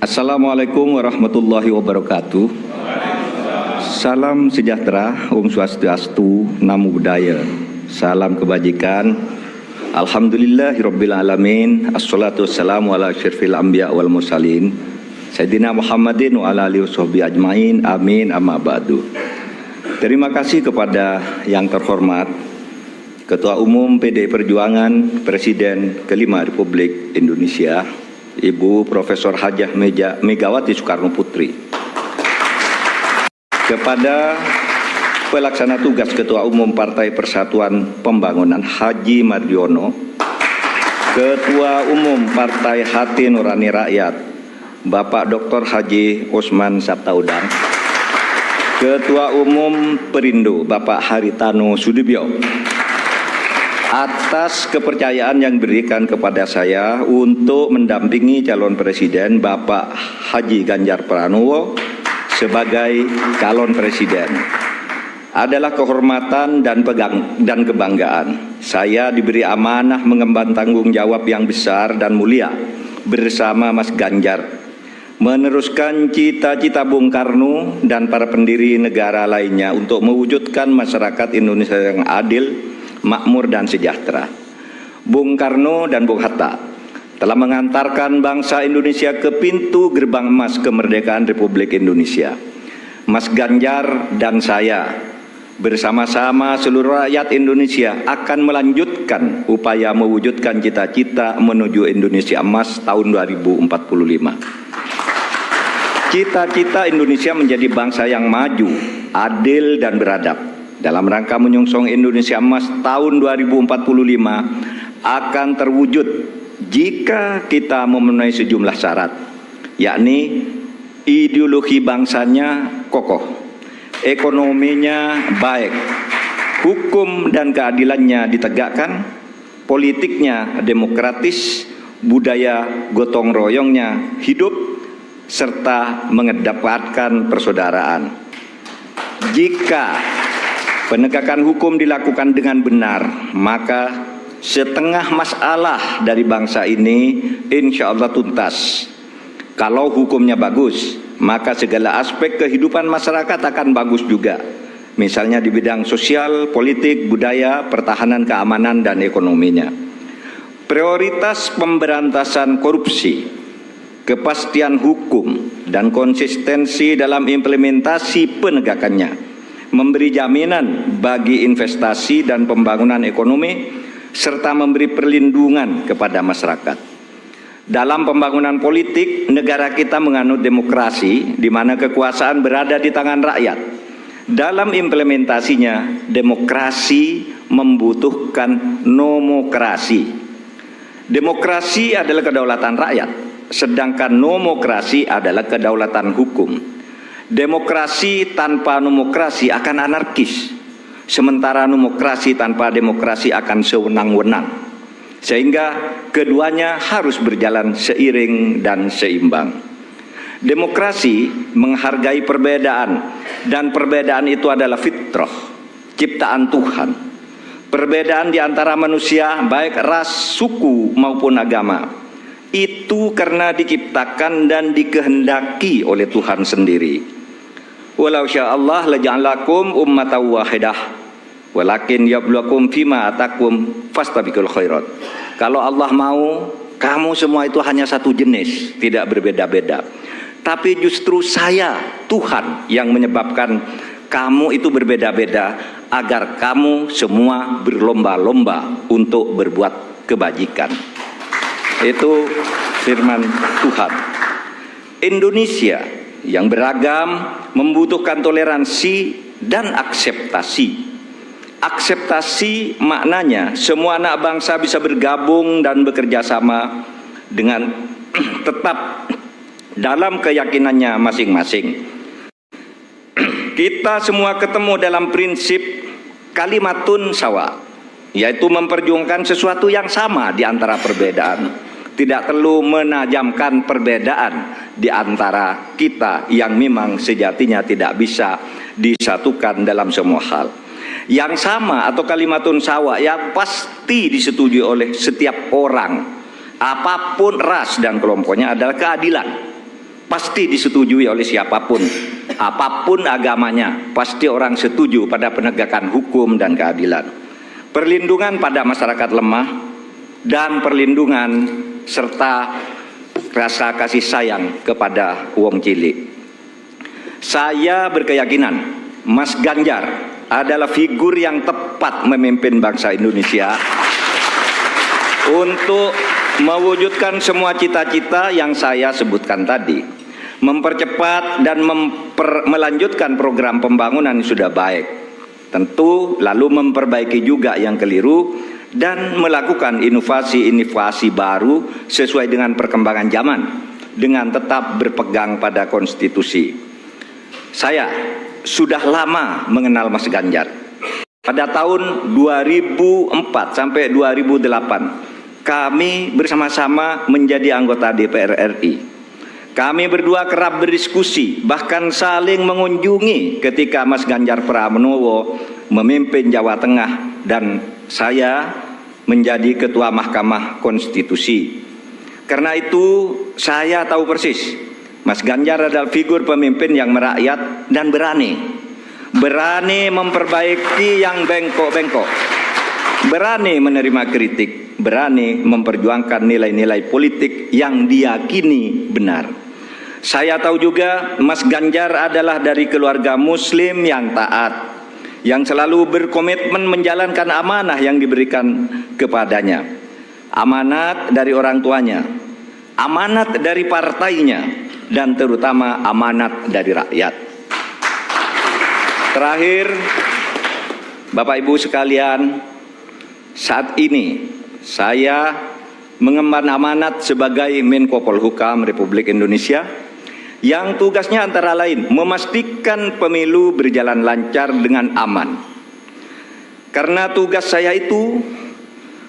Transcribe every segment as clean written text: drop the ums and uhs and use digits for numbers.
Assalamualaikum warahmatullahi wabarakatuh. Salam sejahtera, Om Swastiastu, Namo Buddhaya. Salam kebajikan. Alhamdulillahirabbil alamin. Assalatu wassalamu ala asyrafil anbiya wal mursalin. Sayyidina Muhammadin wa ala alihi washabbihi ajmain. Amin amma ba'du. Terima kasih kepada yang terhormat Ketua Umum PDI Perjuangan, Presiden kelima Republik Indonesia, Ibu Profesor Hajah Megawati Soekarno Putri. Kepada Pelaksana Tugas Ketua Umum Partai Persatuan Pembangunan Haji Mardiono, Ketua Umum Partai Hati Nurani Rakyat Bapak Dr. Haji Osman Sabtaudang, Ketua Umum Perindo Bapak Haritano Sudibyo, atas kepercayaan yang diberikan kepada saya untuk mendampingi calon presiden Bapak Haji Ganjar Pranowo sebagai calon presiden. Adalah kehormatan dan kebanggaan. Saya diberi amanah mengemban tanggung jawab yang besar dan mulia bersama Mas Ganjar, meneruskan cita-cita Bung Karno dan para pendiri negara lainnya untuk mewujudkan masyarakat Indonesia yang adil, makmur dan sejahtera. Bung Karno dan Bung Hatta telah mengantarkan bangsa Indonesia ke pintu gerbang emas kemerdekaan Republik Indonesia. Mas Ganjar dan saya bersama-sama seluruh rakyat Indonesia akan melanjutkan upaya mewujudkan cita-cita menuju Indonesia emas tahun 2045. Cita-cita Indonesia menjadi bangsa yang maju, adil dan beradab. Dalam rangka menyongsong Indonesia Emas tahun 2045 akan terwujud jika kita memenuhi sejumlah syarat, yakni ideologi bangsanya kokoh, ekonominya baik, hukum dan keadilannya ditegakkan, politiknya demokratis, budaya gotong royongnya hidup, serta mengedepankan persaudaraan. Jika penegakan hukum dilakukan dengan benar, maka setengah masalah dari bangsa ini insya Allah tuntas. Kalau hukumnya bagus, maka segala aspek kehidupan masyarakat akan bagus juga. Misalnya di bidang sosial, politik, budaya, pertahanan, keamanan, dan ekonominya. Prioritas pemberantasan korupsi, kepastian hukum, dan konsistensi dalam implementasi penegakannya memberi jaminan bagi investasi dan pembangunan ekonomi, serta memberi perlindungan kepada masyarakat. Dalam pembangunan politik, negara kita menganut demokrasi, di mana kekuasaan berada di tangan rakyat. Dalam implementasinya, demokrasi membutuhkan nomokrasi. Demokrasi adalah kedaulatan rakyat, sedangkan nomokrasi adalah kedaulatan hukum. Demokrasi tanpa nomokrasi akan anarkis, sementara nomokrasi tanpa demokrasi akan sewenang-wenang. Sehingga keduanya harus berjalan seiring dan seimbang. Demokrasi menghargai perbedaan, dan perbedaan itu adalah fitrah, ciptaan Tuhan. Perbedaan di antara manusia, baik ras, suku maupun agama, itu karena diciptakan dan dikehendaki oleh Tuhan sendiri. Walau sya'allah laja'alakum ummatan wahidah walakin yabluwakum fima atakum fastabiqul khairat. Kalau Allah mau, kamu semua itu hanya satu jenis, tidak berbeda-beda. Tapi justru saya, Tuhan, yang menyebabkan kamu itu berbeda-beda, agar kamu semua berlomba-lomba untuk berbuat kebajikan. Itu firman Tuhan. Indonesia yang beragam membutuhkan toleransi dan akseptasi. Akseptasi maknanya semua anak bangsa bisa bergabung dan bekerja sama dengan tetap dalam keyakinannya masing-masing. Kita semua ketemu dalam prinsip kalimatun sawa, yaitu memperjuangkan sesuatu yang sama di antara perbedaan. Tidak perlu menajamkan perbedaan di antara kita yang memang sejatinya tidak bisa disatukan dalam semua hal. Yang sama atau kalimatun sawa yang pasti disetujui oleh setiap orang, apapun ras dan kelompoknya, adalah keadilan. pasti disetujui oleh siapapun, apapun agamanya, pasti orang setuju pada penegakan hukum dan keadilan, perlindungan pada masyarakat lemah, dan perlindungan serta rasa kasih sayang kepada wong cilik. Saya berkeyakinan Mas Ganjar adalah figur yang tepat memimpin bangsa Indonesia untuk mewujudkan semua cita-cita yang saya sebutkan tadi, mempercepat dan melanjutkan program pembangunan yang sudah baik, tentu lalu memperbaiki juga yang keliru dan melakukan inovasi-inovasi baru sesuai dengan perkembangan zaman dengan tetap berpegang pada konstitusi. Saya sudah lama mengenal Mas Ganjar. Pada tahun 2004 sampai 2008 kami bersama-sama menjadi anggota DPR RI. Kami berdua kerap berdiskusi, bahkan saling mengunjungi ketika Mas Ganjar Pranowo memimpin Jawa Tengah dan saya menjadi Ketua Mahkamah Konstitusi. Karena itu saya tahu persis, Mas Ganjar adalah figur pemimpin yang merakyat dan berani memperbaiki yang bengkok-bengkok, berani menerima kritik, berani memperjuangkan nilai-nilai politik yang diyakini benar. Saya tahu juga Mas Ganjar adalah dari keluarga Muslim yang taat, yang selalu berkomitmen menjalankan amanah yang diberikan kepadanya. Amanat dari orang tuanya, amanat dari partainya, dan terutama amanat dari rakyat. Terakhir, Bapak Ibu sekalian, saat ini saya mengemban amanat sebagai Menko Polhukam Republik Indonesia yang tugasnya antara lain memastikan pemilu berjalan lancar dengan aman. Karena tugas saya itu,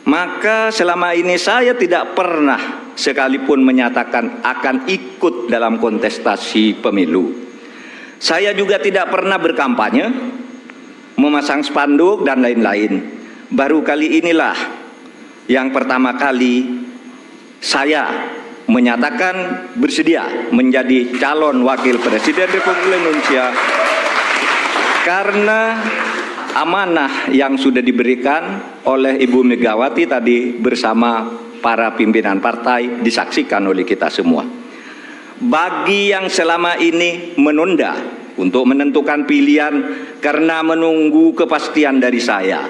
maka selama ini saya tidak pernah sekalipun menyatakan akan ikut dalam kontestasi pemilu. Saya juga tidak pernah berkampanye, memasang spanduk dan lain-lain. Baru kali inilah yang pertama kali saya menyatakan bersedia menjadi calon wakil presiden Republik Indonesia karena amanah yang sudah diberikan oleh Ibu Megawati tadi bersama para pimpinan partai disaksikan oleh kita semua. Bagi yang selama ini menunda untuk menentukan pilihan karena menunggu kepastian dari saya,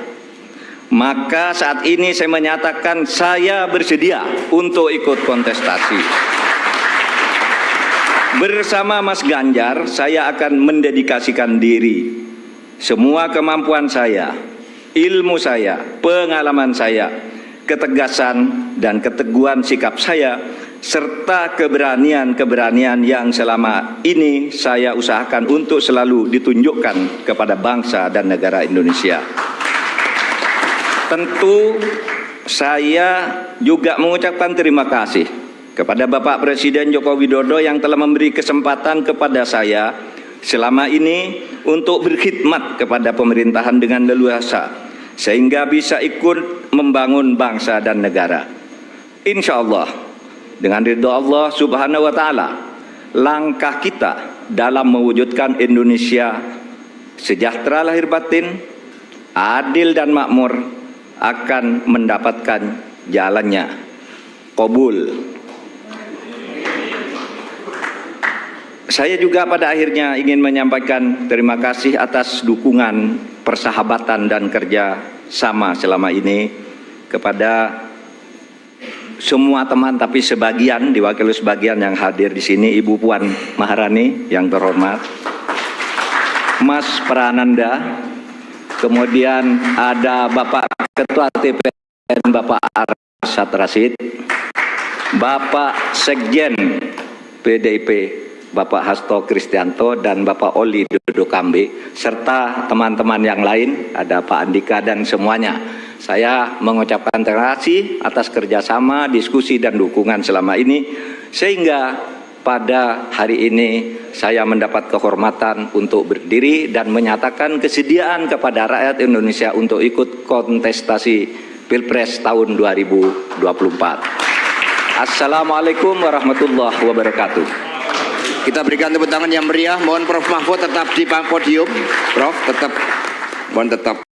maka saat ini saya menyatakan saya bersedia untuk ikut kontestasi. Bersama Mas Ganjar, saya akan mendedikasikan diri, semua kemampuan saya, ilmu saya, pengalaman saya, ketegasan dan keteguhan sikap saya, serta keberanian-keberanian yang selama ini saya usahakan untuk selalu ditunjukkan kepada bangsa dan negara Indonesia. Tentu saya juga mengucapkan terima kasih kepada Bapak Presiden Joko Widodo yang telah memberi kesempatan kepada saya selama ini untuk berkhidmat kepada pemerintahan dengan leluasa sehingga bisa ikut membangun bangsa dan negara. Insya Allah dengan ridho Allah Subhanahu wa Ta'ala, langkah kita dalam mewujudkan Indonesia sejahtera lahir batin, adil dan makmur akan mendapatkan jalannya. Qabul. Saya juga pada akhirnya ingin menyampaikan terima kasih atas dukungan, persahabatan dan kerja sama selama ini kepada semua teman, tapi sebagian diwakili sebagian yang hadir di sini, Ibu Puan Maharani yang terhormat, Mas Prananda, kemudian ada Bapak Ketua TPN Bapak Arsyad Rashid, Bapak Sekjen PDIP Bapak Hasto Kristianto dan Bapak Oli Dodo Kambe, serta teman-teman yang lain, ada Pak Andika dan semuanya. Saya mengucapkan terima kasih atas kerjasama, diskusi dan dukungan selama ini, sehingga pada hari ini saya mendapat kehormatan untuk berdiri dan menyatakan kesediaan kepada rakyat Indonesia untuk ikut kontestasi Pilpres tahun 2024. Assalamualaikum warahmatullahi wabarakatuh. Kita berikan tepuk tangan yang meriah. Mohon Prof. Mahfud tetap di podium. Prof, tetap. Mohon tetap.